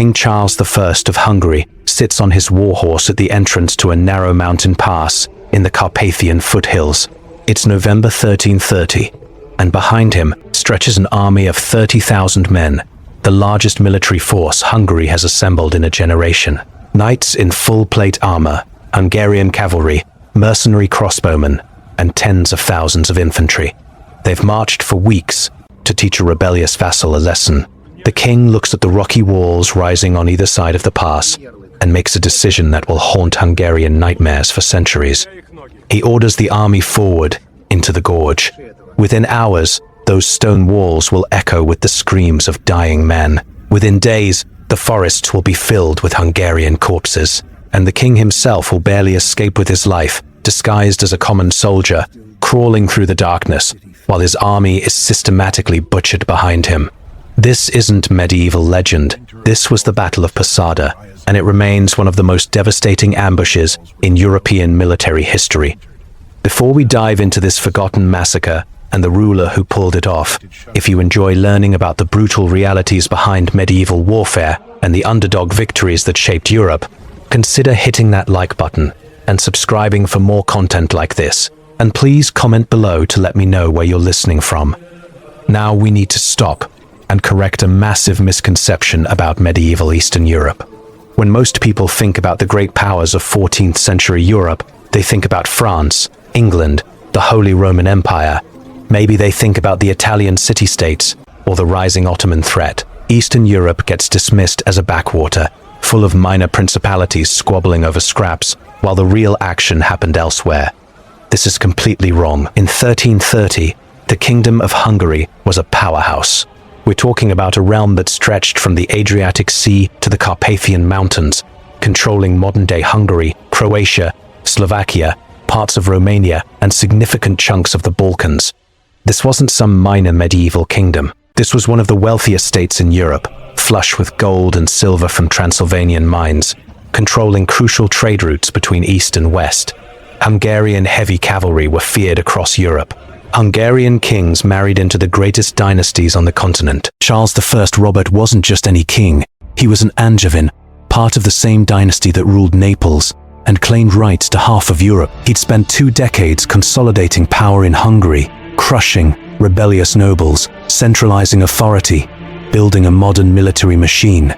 King Charles I of Hungary sits on his warhorse at the entrance to a narrow mountain pass in the Carpathian foothills. It's November 1330, and behind him stretches an army of 30,000 men, the largest military force Hungary has assembled in a generation. Knights in full plate armor, Hungarian cavalry, mercenary crossbowmen, and tens of thousands of infantry. They've marched for weeks to teach a rebellious vassal a lesson. The king looks at the rocky walls rising on either side of the pass and makes a decision that will haunt Hungarian nightmares for centuries. He orders the army forward into the gorge. Within hours, those stone walls will echo with the screams of dying men. Within days, the forests will be filled with Hungarian corpses, and the king himself will barely escape with his life, disguised as a common soldier, crawling through the darkness, while his army is systematically butchered behind him. This isn't medieval legend. This was the Battle of Posada, and it remains one of the most devastating ambushes in European military history. Before we dive into this forgotten massacre and the ruler who pulled it off, if you enjoy learning about the brutal realities behind medieval warfare and the underdog victories that shaped Europe, consider hitting that like button and subscribing for more content like this. And please comment below to let me know where you're listening from. Now we need to stop and correct a massive misconception about medieval Eastern Europe. When most people think about the great powers of 14th century Europe, they think about France, England, the Holy Roman Empire. Maybe they think about the Italian city-states or the rising Ottoman threat. Eastern Europe gets dismissed as a backwater, full of minor principalities squabbling over scraps, while the real action happened elsewhere. This is completely wrong. In 1330, the Kingdom of Hungary was a powerhouse. We're talking about a realm that stretched from the Adriatic Sea to the Carpathian Mountains, controlling modern-day Hungary, Croatia, Slovakia, parts of Romania, and significant chunks of the Balkans. This wasn't some minor medieval kingdom. This was one of the wealthiest states in Europe, flush with gold and silver from Transylvanian mines, controlling crucial trade routes between East and West. Hungarian heavy cavalry were feared across Europe. Hungarian kings married into the greatest dynasties on the continent. Charles I Robert wasn't just any king. He was an Angevin, part of the same dynasty that ruled Naples, and claimed rights to half of Europe. He'd spent 2 decades consolidating power in Hungary, crushing rebellious nobles, centralizing authority, building a modern military machine.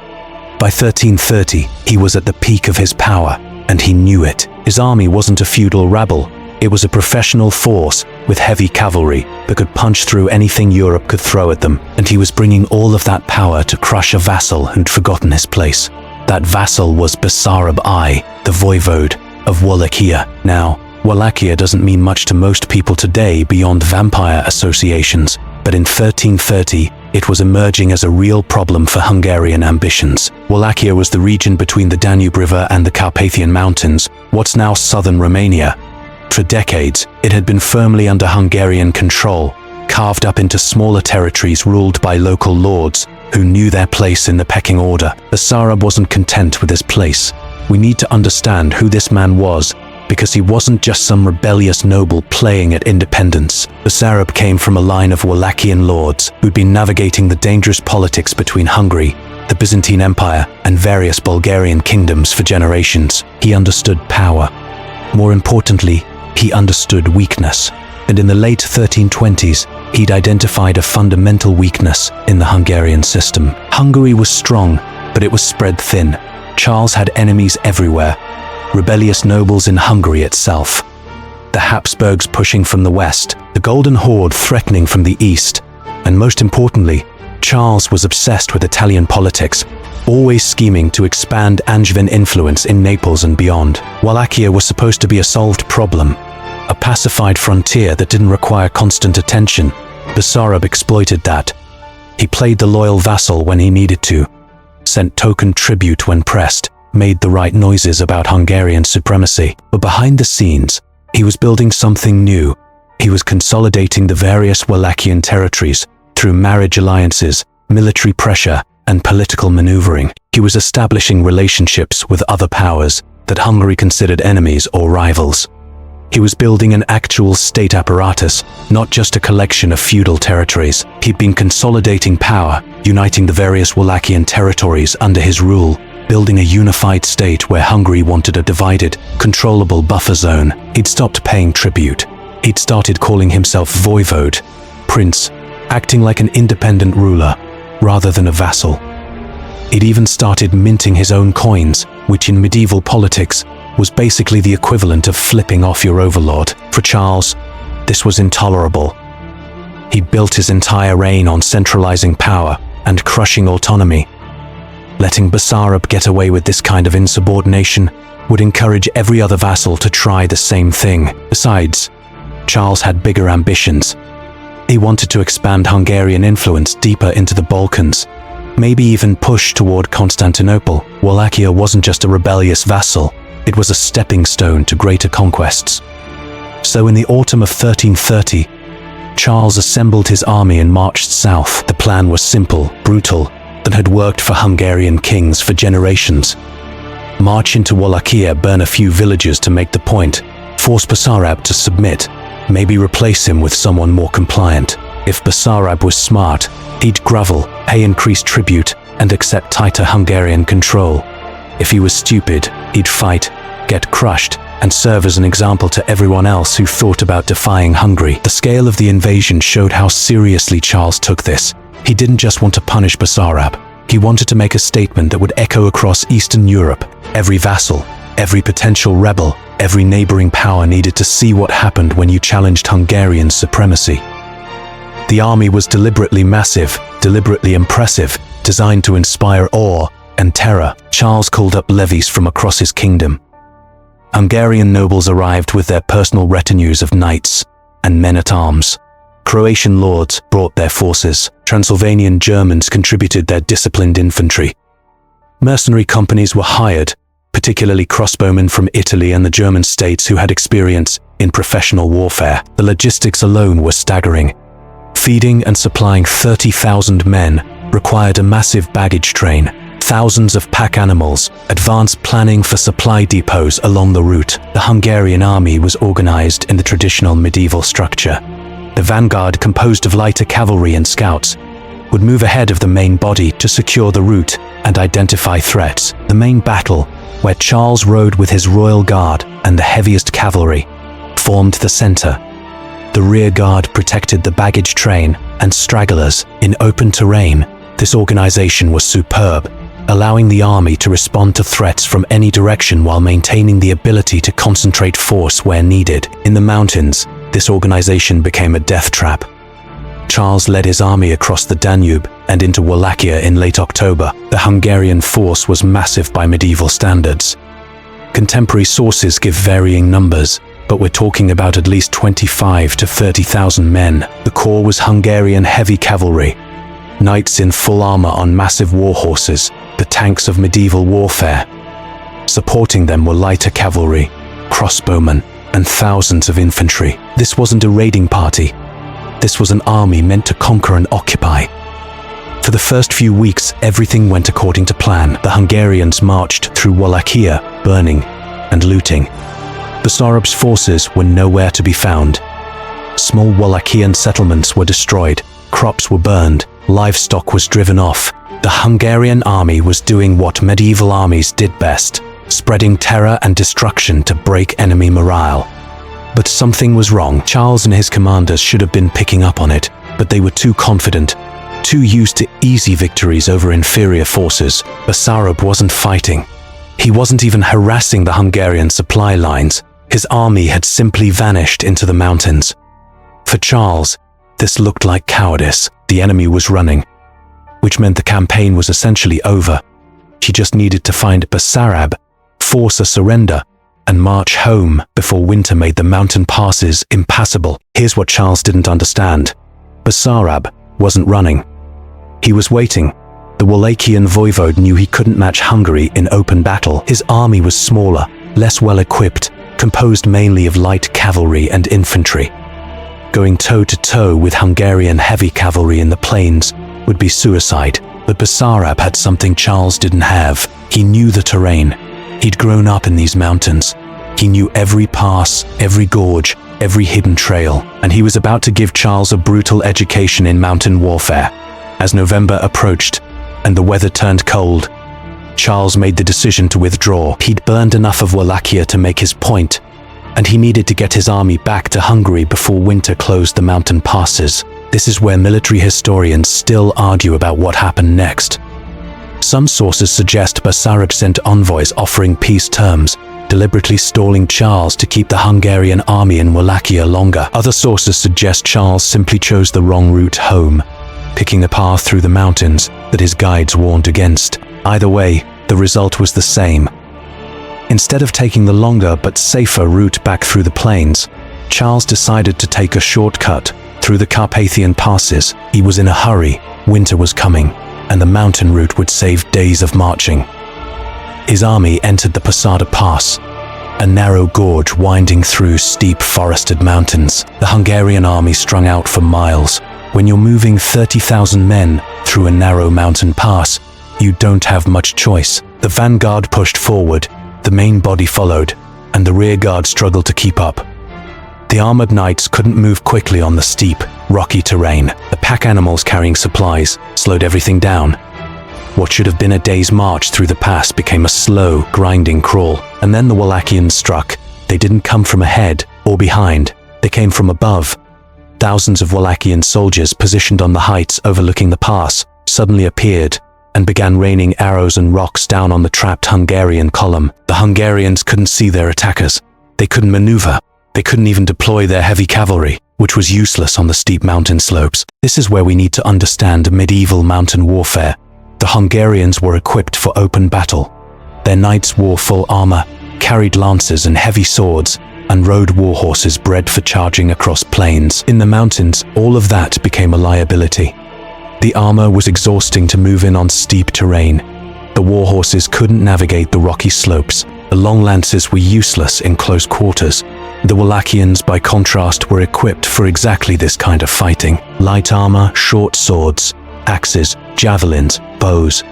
By 1330, he was at the peak of his power, and he knew it. His army wasn't a feudal rabble. It was a professional force with heavy cavalry that could punch through anything Europe could throw at them, and he was bringing all of that power to crush a vassal who'd forgotten his place. That vassal was Basarab I, the voivode of Wallachia. Now, Wallachia doesn't mean much to most people today beyond vampire associations, but in 1330, it was emerging as a real problem for Hungarian ambitions. Wallachia was the region between the Danube River and the Carpathian Mountains, what's now southern Romania. For decades, it had been firmly under Hungarian control, carved up into smaller territories ruled by local lords who knew their place in the pecking order. Basarab wasn't content with his place. We need to understand who this man was, because he wasn't just some rebellious noble playing at independence. Basarab came from a line of Wallachian lords who'd been navigating the dangerous politics between Hungary, the Byzantine Empire, and various Bulgarian kingdoms for generations. He understood power. More importantly, he understood weakness. And in the late 1320s, he'd identified a fundamental weakness in the Hungarian system. Hungary was strong, but it was spread thin. Charles had enemies everywhere. Rebellious nobles in Hungary itself, the Habsburgs pushing from the west, the Golden Horde threatening from the east, and most importantly, Charles was obsessed with Italian politics, always scheming to expand Angevin influence in Naples and beyond. Wallachia was supposed to be a solved problem, a pacified frontier that didn't require constant attention. Basarab exploited that. He played the loyal vassal when he needed to, sent token tribute when pressed, made the right noises about Hungarian supremacy. But behind the scenes, he was building something new. He was consolidating the various Wallachian territories through marriage alliances, military pressure, and political maneuvering. He was establishing relationships with other powers that Hungary considered enemies or rivals. He was building an actual state apparatus, not just a collection of feudal territories. He'd been consolidating power, uniting the various Wallachian territories under his rule, building a unified state where Hungary wanted a divided, controllable buffer zone. He'd stopped paying tribute. He'd started calling himself voivode, prince, acting like an independent ruler, rather than a vassal. He'd even started minting his own coins, which in medieval politics was basically the equivalent of flipping off your overlord. For Charles, this was intolerable. He'd built his entire reign on centralizing power and crushing autonomy. Letting Basarab get away with this kind of insubordination would encourage every other vassal to try the same thing. Besides, Charles had bigger ambitions. He wanted to expand Hungarian influence deeper into the Balkans, maybe even push toward Constantinople. Wallachia wasn't just a rebellious vassal, it was a stepping stone to greater conquests. So in the autumn of 1330, Charles assembled his army and marched south. The plan was simple, brutal, that had worked for Hungarian kings for generations. March into Wallachia, burn a few villages to make the point, force Basarab to submit, maybe replace him with someone more compliant. If Basarab was smart, he'd grovel, pay increased tribute, and accept tighter Hungarian control. If he was stupid, he'd fight, get crushed, and serve as an example to everyone else who thought about defying Hungary. The scale of the invasion showed how seriously Charles took this. He didn't just want to punish Basarab. He wanted to make a statement that would echo across Eastern Europe. Every vassal, every potential rebel, every neighboring power needed to see what happened when you challenged Hungarian supremacy. The army was deliberately massive, deliberately impressive, designed to inspire awe and terror. Charles called up levies from across his kingdom. Hungarian nobles arrived with their personal retinues of knights and men-at-arms. Croatian lords brought their forces. Transylvanian Germans contributed their disciplined infantry. Mercenary companies were hired, particularly crossbowmen from Italy and the German states who had experience in professional warfare. The logistics alone were staggering. Feeding and supplying 30,000 men required a massive baggage train, thousands of pack animals, advanced planning for supply depots along the route. The Hungarian army was organized in the traditional medieval structure. The vanguard, composed of lighter cavalry and scouts, would move ahead of the main body to secure the route and identify threats. The main battle, where Charles rode with his royal guard and the heaviest cavalry, formed the center. The rear guard protected the baggage train and stragglers in open terrain. This organization was superb, allowing the army to respond to threats from any direction while maintaining the ability to concentrate force where needed. In the mountains, this organization became a death trap. Charles led his army across the Danube and into Wallachia in late October. The Hungarian force was massive by medieval standards. Contemporary sources give varying numbers, but we're talking about at least 25 to 30,000 men. The core was Hungarian heavy cavalry, knights in full armor on massive war horses, the tanks of medieval warfare. Supporting them were lighter cavalry, crossbowmen, and thousands of infantry. This wasn't a raiding party. This was an army meant to conquer and occupy. For the first few weeks, everything went according to plan. The Hungarians marched through Wallachia, burning and looting. Basarab's forces were nowhere to be found. Small Wallachian settlements were destroyed, crops were burned, livestock was driven off. The Hungarian army was doing what medieval armies did best, spreading terror and destruction to break enemy morale. But something was wrong. Charles and his commanders should have been picking up on it, but they were too confident, too used to easy victories over inferior forces. Basarab wasn't fighting. He wasn't even harassing the Hungarian supply lines. His army had simply vanished into the mountains. For Charles, this looked like cowardice. The enemy was running, which meant the campaign was essentially over. He just needed to find Basarab, force a surrender, and march home before winter made the mountain passes impassable. Here's what Charles didn't understand. Basarab wasn't running. He was waiting. The Wallachian voivode knew he couldn't match Hungary in open battle. His army was smaller, less well-equipped, composed mainly of light cavalry and infantry. Going toe-to-toe with Hungarian heavy cavalry in the plains would be suicide. But Basarab had something Charles didn't have. He knew the terrain. He'd grown up in these mountains. He knew every pass, every gorge, every hidden trail, and he was about to give Charles a brutal education in mountain warfare. As November approached and the weather turned cold, Charles made the decision to withdraw. He'd burned enough of Wallachia to make his point, and he needed to get his army back to Hungary before winter closed the mountain passes. This is where military historians still argue about what happened next. Some sources suggest Basarab sent envoys offering peace terms, deliberately stalling Charles to keep the Hungarian army in Wallachia longer. Other sources suggest Charles simply chose the wrong route home, picking a path through the mountains that his guides warned against. Either way, the result was the same. Instead of taking the longer but safer route back through the plains, Charles decided to take a shortcut through the Carpathian passes. He was in a hurry, winter was coming, and the mountain route would save days of marching. His army entered the Posada Pass, a narrow gorge winding through steep forested mountains. The Hungarian army strung out for miles. When you're moving 30,000 men through a narrow mountain pass, you don't have much choice. The vanguard pushed forward, the main body followed, and the rear guard struggled to keep up. The armored knights couldn't move quickly on the steep, rocky terrain. The pack animals carrying supplies slowed everything down. What should have been a day's march through the pass became a slow, grinding crawl. And then the Wallachians struck. They didn't come from ahead or behind. They came from above. Thousands of Wallachian soldiers positioned on the heights overlooking the pass suddenly appeared and began raining arrows and rocks down on the trapped Hungarian column. The Hungarians couldn't see their attackers. They couldn't maneuver. They couldn't even deploy their heavy cavalry, which was useless on the steep mountain slopes. This is where we need to understand medieval mountain warfare. The Hungarians were equipped for open battle. Their knights wore full armor, carried lances and heavy swords, and rode war horses bred for charging across plains. In the mountains, all of that became a liability. The armor was exhausting to move in on steep terrain. The war horses couldn't navigate the rocky slopes. The long lances were useless in close quarters. The Wallachians, by contrast, were equipped for exactly this kind of fighting. Light armor, short swords, axes, javelins, bows.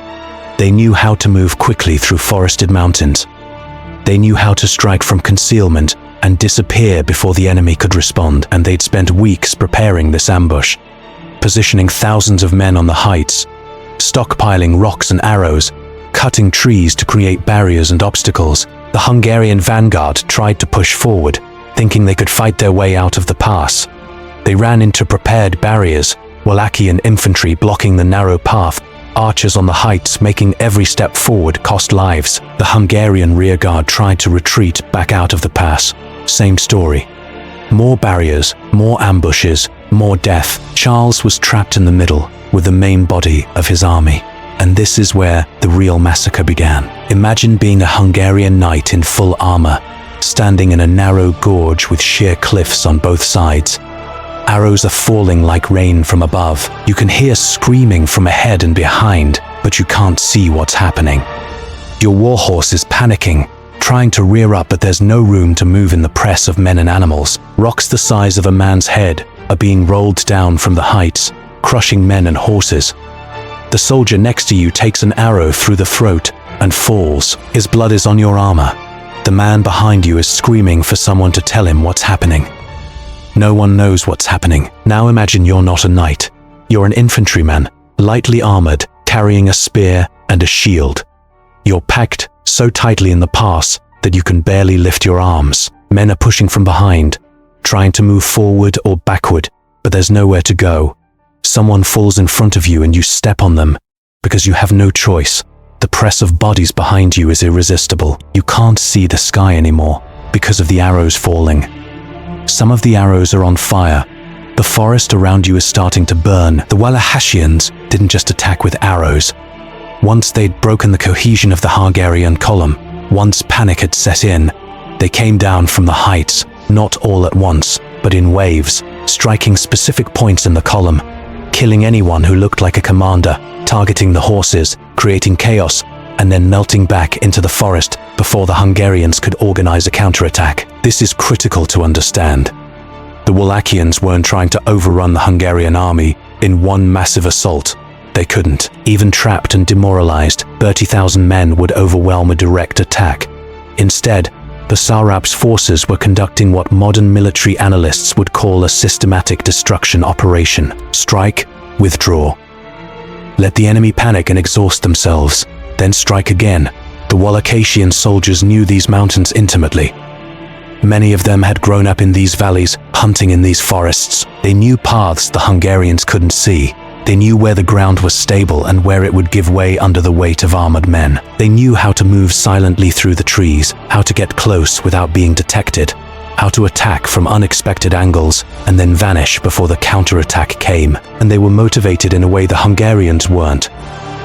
They knew how to move quickly through forested mountains. They knew how to strike from concealment and disappear before the enemy could respond, and they'd spent weeks preparing this ambush, positioning thousands of men on the heights, stockpiling rocks and arrows, cutting trees to create barriers and obstacles. The Hungarian vanguard tried to push forward, thinking they could fight their way out of the pass. They ran into prepared barriers, Wallachian infantry blocking the narrow path, archers on the heights making every step forward cost lives. The Hungarian rearguard tried to retreat back out of the pass. Same story. More barriers, more ambushes, more death. Charles was trapped in the middle with the main body of his army. And this is where the real massacre began. Imagine being a Hungarian knight in full armor, standing in a narrow gorge with sheer cliffs on both sides. Arrows are falling like rain from above. You can hear screaming from ahead and behind, but you can't see what's happening. Your warhorse is panicking, trying to rear up, but there's no room to move in the press of men and animals. Rocks the size of a man's head are being rolled down from the heights, crushing men and horses. The soldier next to you takes an arrow through the throat and falls. His blood is on your armor. The man behind you is screaming for someone to tell him what's happening. No one knows what's happening. Now imagine you're not a knight. You're an infantryman, lightly armored, carrying a spear and a shield. You're packed so tightly in the pass that you can barely lift your arms. Men are pushing from behind, trying to move forward or backward, but there's nowhere to go. Someone falls in front of you and you step on them because you have no choice. The press of bodies behind you is irresistible. You can't see the sky anymore because of the arrows falling. Some of the arrows are on fire. The forest around you is starting to burn. The Wallachians didn't just attack with arrows. Once they'd broken the cohesion of the Hungarian column, once panic had set in, they came down from the heights, not all at once, but in waves, striking specific points in the column, killing anyone who looked like a commander, targeting the horses, creating chaos, and then melting back into the forest before the Hungarians could organize a counterattack. This is critical to understand. The Wallachians weren't trying to overrun the Hungarian army in one massive assault. They couldn't. Even trapped and demoralized, 30,000 men would overwhelm a direct attack. Instead, Basarab's forces were conducting what modern military analysts would call a systematic destruction operation. Strike, withdraw. Let the enemy panic and exhaust themselves, then strike again. The Wallachian soldiers knew these mountains intimately. Many of them had grown up in these valleys, hunting in these forests. They knew paths the Hungarians couldn't see. They knew where the ground was stable and where it would give way under the weight of armored men. They knew how to move silently through the trees, how to get close without being detected, how to attack from unexpected angles and then vanish before the counterattack came. And they were motivated in a way the Hungarians weren't.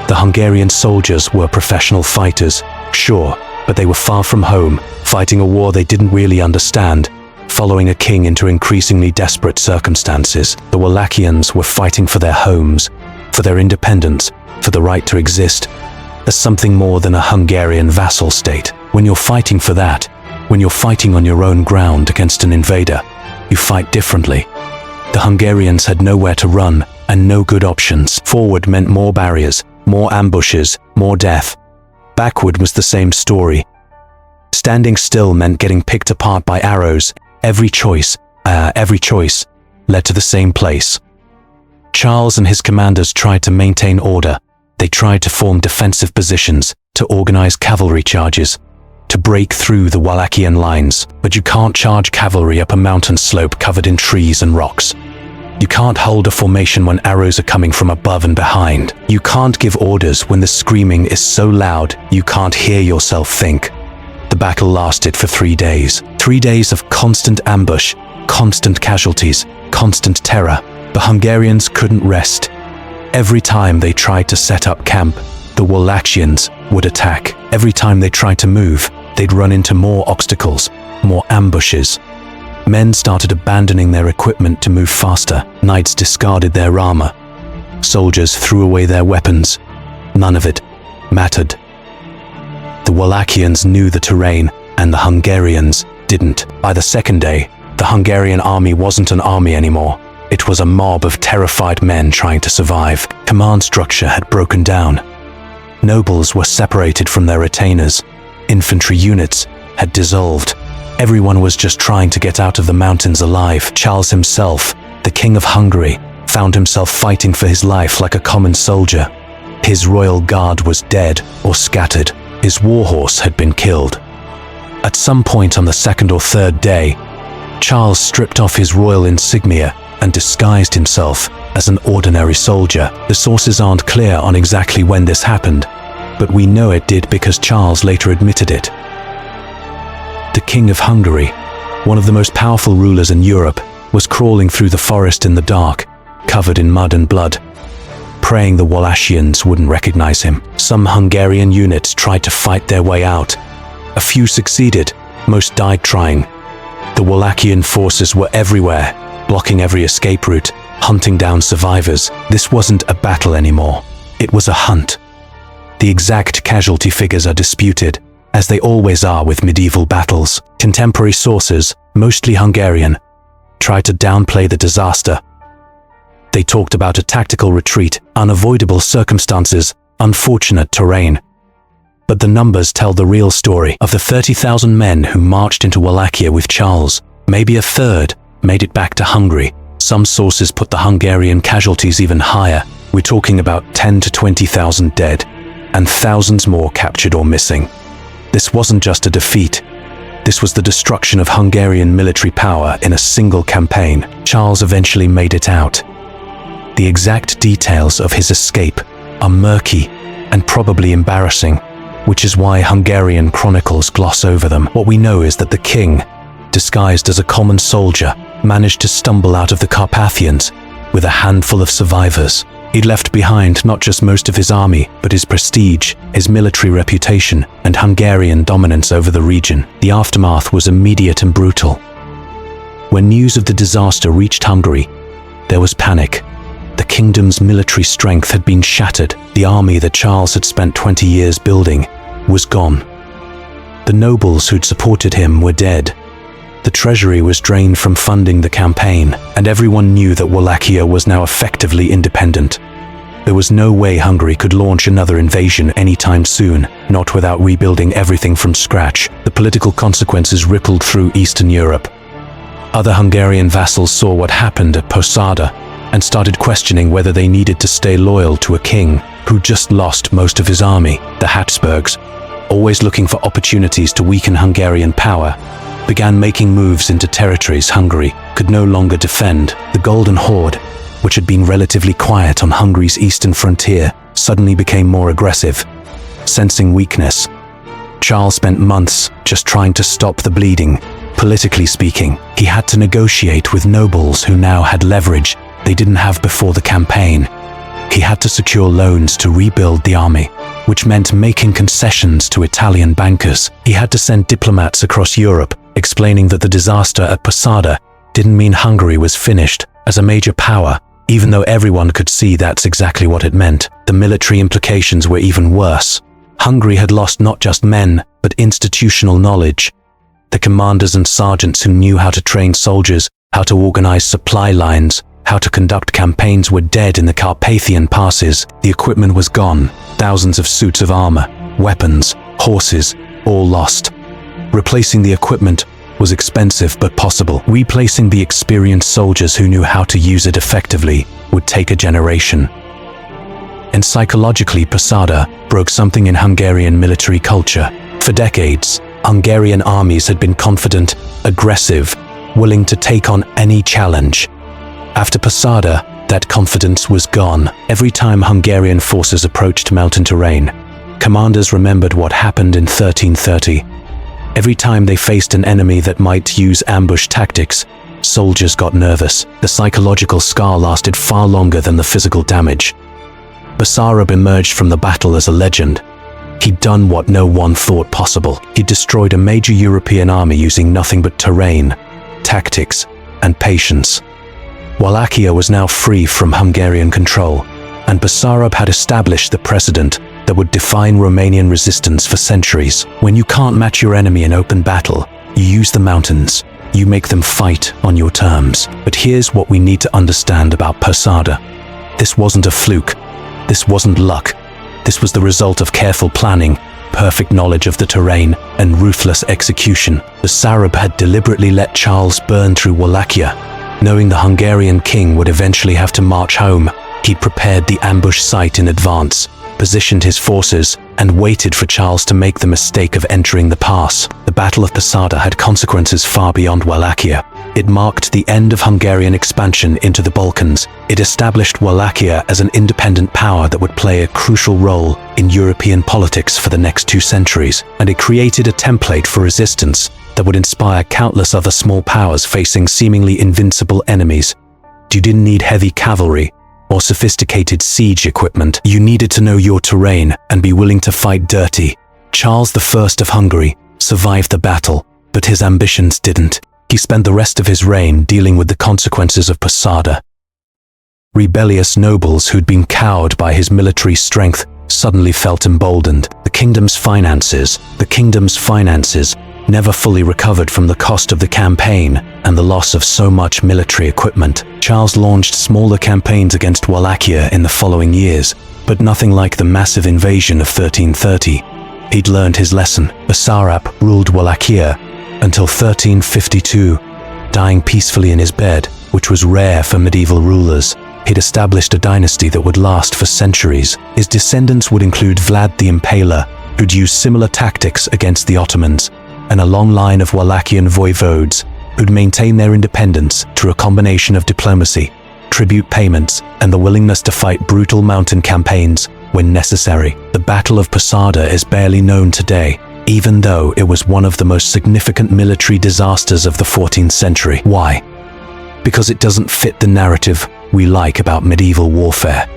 The Hungarian soldiers were professional fighters, sure, but they were far from home, fighting a war they didn't really understand, following a king into increasingly desperate circumstances. The Wallachians were fighting for their homes, for their independence, for the right to exist, as something more than a Hungarian vassal state. When you're fighting for that, when you're fighting on your own ground against an invader, you fight differently. The Hungarians had nowhere to run and no good options. Forward meant more barriers, more ambushes, more death. Backward was the same story. Standing still meant getting picked apart by arrows. Every choice led to the same place. Charles and his commanders tried to maintain order. They tried to form defensive positions, to organize cavalry charges, to break through the Wallachian lines. But you can't charge cavalry up a mountain slope covered in trees and rocks. You can't hold a formation when arrows are coming from above and behind. You can't give orders when the screaming is so loud you can't hear yourself think. The battle lasted for 3 days. 3 days of constant ambush, constant casualties, constant terror. The Hungarians couldn't rest. Every time they tried to set up camp, the Wallachians would attack. Every time they tried to move, they'd run into more obstacles, more ambushes. Men started abandoning their equipment to move faster. Knights discarded their armor. Soldiers threw away their weapons. None of it mattered. The Wallachians knew the terrain, and the Hungarians didn't. By the second day, the Hungarian army wasn't an army anymore. It was a mob of terrified men trying to survive. Command structure had broken down. Nobles were separated from their retainers. Infantry units had dissolved. Everyone was just trying to get out of the mountains alive. Charles himself, the King of Hungary, found himself fighting for his life like a common soldier. His royal guard was dead or scattered. His warhorse had been killed. At some point on the second or third day, Charles stripped off his royal insignia and disguised himself as an ordinary soldier. The sources aren't clear on exactly when this happened, but we know it did because Charles later admitted it. The King of Hungary, one of the most powerful rulers in Europe, was crawling through the forest in the dark, covered in mud and blood, praying the Wallachians wouldn't recognize him. Some Hungarian units tried to fight their way out. A few succeeded, most died trying. The Wallachian forces were everywhere, blocking every escape route, hunting down survivors. This wasn't a battle anymore. It was a hunt. The exact casualty figures are disputed, as they always are with medieval battles. Contemporary sources, mostly Hungarian, tried to downplay the disaster. They talked about a tactical retreat, unavoidable circumstances, unfortunate terrain. But the numbers tell the real story. Of the 30,000 men who marched into Wallachia with Charles, maybe a third made it back to Hungary. Some sources put the Hungarian casualties even higher. We're talking about 10 to 20,000 dead, and thousands more captured or missing. This wasn't just a defeat. This was the destruction of Hungarian military power in a single campaign. Charles eventually made it out. The exact details of his escape are murky and probably embarrassing, which is why Hungarian chronicles gloss over them. What we know is that the king, disguised as a common soldier, managed to stumble out of the Carpathians with a handful of survivors. He'd left behind not just most of his army, but his prestige, his military reputation, and Hungarian dominance over the region. The aftermath was immediate and brutal. When news of the disaster reached Hungary, there was panic. The kingdom's military strength had been shattered. The army that Charles had spent 20 years building was gone. The nobles who'd supported him were dead. The treasury was drained from funding the campaign, and everyone knew that Wallachia was now effectively independent. There was no way Hungary could launch another invasion anytime soon, not without rebuilding everything from scratch. The political consequences rippled through Eastern Europe. Other Hungarian vassals saw what happened at Posada and started questioning whether they needed to stay loyal to a king who just lost most of his army. The Habsburgs, always looking for opportunities to weaken Hungarian power, began making moves into territories Hungary could no longer defend. The Golden Horde, which had been relatively quiet on Hungary's eastern frontier, suddenly became more aggressive. Sensing weakness, Charles spent months just trying to stop the bleeding. Politically speaking, he had to negotiate with nobles who now had leverage they didn't have before the campaign. He had to secure loans to rebuild the army, which meant making concessions to Italian bankers. He had to send diplomats across Europe, explaining that the disaster at Posada didn't mean Hungary was finished as a major power, even though everyone could see that's exactly what it meant. The military implications were even worse. Hungary had lost not just men, but institutional knowledge. The commanders and sergeants who knew how to train soldiers, how to organize supply lines, how to conduct campaigns were dead in the Carpathian passes. The equipment was gone. Thousands of suits of armor, weapons, horses, all lost. Replacing the equipment was expensive but possible. Replacing the experienced soldiers who knew how to use it effectively would take a generation. And psychologically, Posada broke something in Hungarian military culture. For decades, Hungarian armies had been confident, aggressive, willing to take on any challenge. After Posada, that confidence was gone. Every time Hungarian forces approached mountain terrain, commanders remembered what happened in 1330. Every time they faced an enemy that might use ambush tactics, soldiers got nervous. The psychological scar lasted far longer than the physical damage. Basarab emerged from the battle as a legend. He'd done what no one thought possible. He destroyed a major European army using nothing but terrain, tactics, and patience. Wallachia was now free from Hungarian control, and Basarab had established the precedent that would define Romanian resistance for centuries. When you can't match your enemy in open battle, you use the mountains. You make them fight on your terms. But here's what we need to understand about Posada. This wasn't a fluke. This wasn't luck. This was the result of careful planning, perfect knowledge of the terrain, and ruthless execution. Basarab had deliberately let Charles burn through Wallachia. Knowing the Hungarian king would eventually have to march home, he'd prepared the ambush site in advance, positioned his forces, and waited for Charles to make the mistake of entering the pass. The Battle of Posada had consequences far beyond Wallachia. It marked the end of Hungarian expansion into the Balkans. It established Wallachia as an independent power that would play a crucial role in European politics for the next 2 centuries, and it created a template for resistance that would inspire countless other small powers facing seemingly invincible enemies. You didn't need heavy cavalry or sophisticated siege equipment. You needed to know your terrain and be willing to fight dirty. Charles I of Hungary survived the battle, but his ambitions didn't. He spent the rest of his reign dealing with the consequences of Posada. Rebellious nobles who'd been cowed by his military strength suddenly felt emboldened. The kingdom's finances never fully recovered from the cost of the campaign and the loss of so much military equipment. Charles launched smaller campaigns against Wallachia in the following years, but nothing like the massive invasion of 1330. He'd learned his lesson. Basarab ruled Wallachia until 1352, dying peacefully in his bed, which was rare for medieval rulers. He'd established a dynasty that would last for centuries. His descendants would include Vlad the Impaler, who'd use similar tactics against the Ottomans, and a long line of Wallachian voivodes who'd maintain their independence through a combination of diplomacy, tribute payments, and the willingness to fight brutal mountain campaigns when necessary. The Battle of Posada is barely known today, even though it was one of the most significant military disasters of the 14th century. Why? Because it doesn't fit the narrative we like about medieval warfare.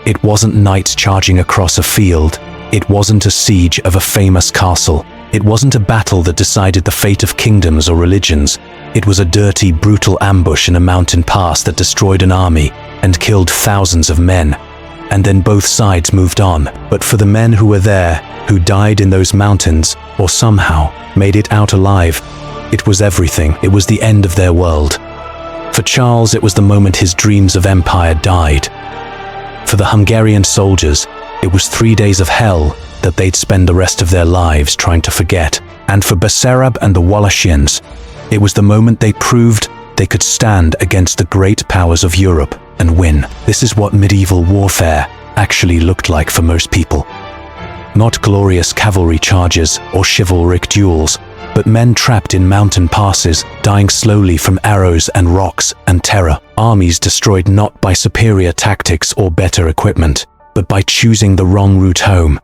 It wasn't knights charging across a field. It wasn't a siege of a famous castle. It wasn't a battle that decided the fate of kingdoms or religions. It was a dirty, brutal ambush in a mountain pass that destroyed an army and killed thousands of men. And then both sides moved on. But for the men who were there, who died in those mountains, or somehow made it out alive, it was everything. It was the end of their world. For Charles, it was the moment his dreams of empire died. For the Hungarian soldiers, it was 3 days of hell that they'd spend the rest of their lives trying to forget. And for Basarab and the Wallachians, it was the moment they proved they could stand against the great powers of Europe and win. This is what medieval warfare actually looked like for most people. Not glorious cavalry charges or chivalric duels, but men trapped in mountain passes, dying slowly from arrows and rocks and terror. Armies destroyed not by superior tactics or better equipment, but by choosing the wrong route home.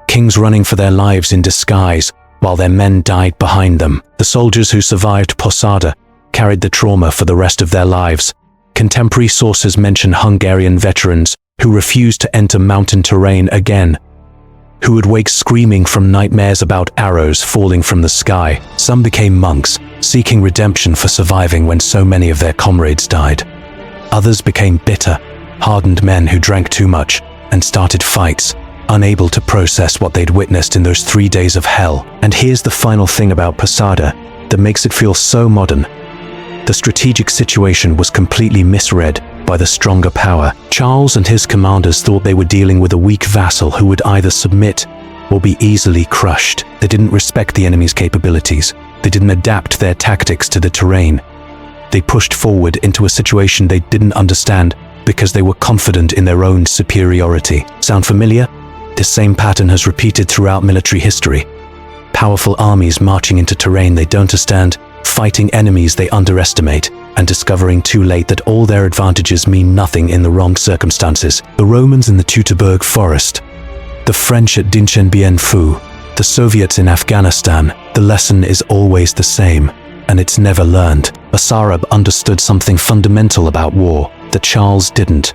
Kings running for their lives in disguise, while their men died behind them. The soldiers who survived Posada carried the trauma for the rest of their lives. Contemporary sources mention Hungarian veterans who refused to enter mountain terrain again, who would wake screaming from nightmares about arrows falling from the sky. Some became monks, seeking redemption for surviving when so many of their comrades died. Others became bitter, hardened men who drank too much and started fights, unable to process what they'd witnessed in those 3 days of hell. And here's the final thing about Posada that makes it feel so modern. The strategic situation was completely misread by the stronger power. Charles and his commanders thought they were dealing with a weak vassal who would either submit or be easily crushed. They didn't respect the enemy's capabilities. They didn't adapt their tactics to the terrain. They pushed forward into a situation they didn't understand because they were confident in their own superiority. Sound familiar? This same pattern has repeated throughout military history. Powerful armies marching into terrain they don't understand, fighting enemies they underestimate, and discovering too late that all their advantages mean nothing in the wrong circumstances. The Romans in the Teutoburg Forest, the French at Dien Bien Phu, the Soviets in Afghanistan. The lesson is always the same, and it's never learned. Basarab understood something fundamental about war that Charles didn't.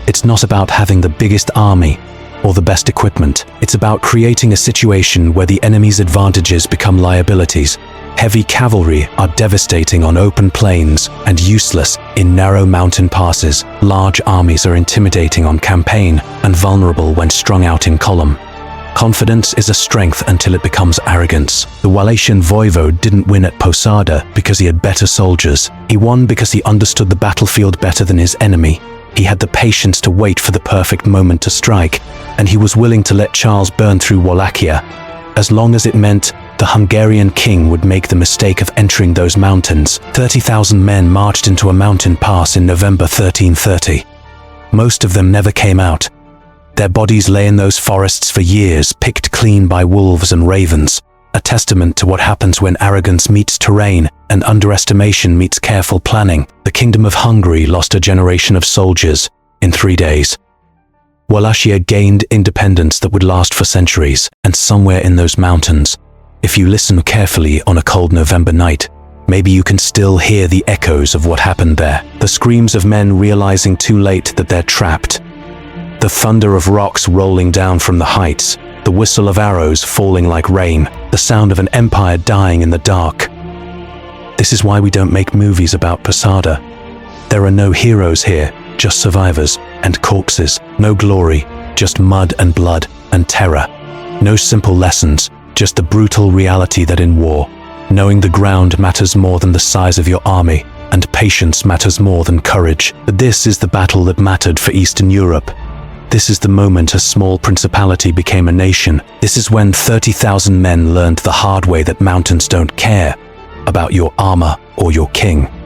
It's not about having the biggest army or the best equipment. It's about creating a situation where the enemy's advantages become liabilities. Heavy cavalry are devastating on open plains and useless in narrow mountain passes. Large armies are intimidating on campaign and vulnerable when strung out in column. Confidence is a strength until it becomes arrogance. The Wallachian voivode didn't win at Posada because he had better soldiers. He won because he understood the battlefield better than his enemy. He had the patience to wait for the perfect moment to strike, and he was willing to let Charles burn through Wallachia, as long as it meant the Hungarian king would make the mistake of entering those mountains. 30,000 men marched into a mountain pass in November 1330. Most of them never came out. Their bodies lay in those forests for years, picked clean by wolves and ravens, a testament to what happens when arrogance meets terrain and underestimation meets careful planning. The Kingdom of Hungary lost a generation of soldiers in 3 days. Wallachia gained independence that would last for centuries, and somewhere in those mountains, if you listen carefully on a cold November night, maybe you can still hear the echoes of what happened there. The screams of men realizing too late that they're trapped. The thunder of rocks rolling down from the heights. The whistle of arrows falling like rain. The sound of an empire dying in the dark. This is why we don't make movies about Posada. There are no heroes here, just survivors and corpses. No glory, just mud and blood and terror. No simple lessons, just the brutal reality that in war, knowing the ground matters more than the size of your army, and patience matters more than courage. But this is the battle that mattered for Eastern Europe. This is the moment a small principality became a nation. This is when 30,000 men learned the hard way that mountains don't care about your armor or your king.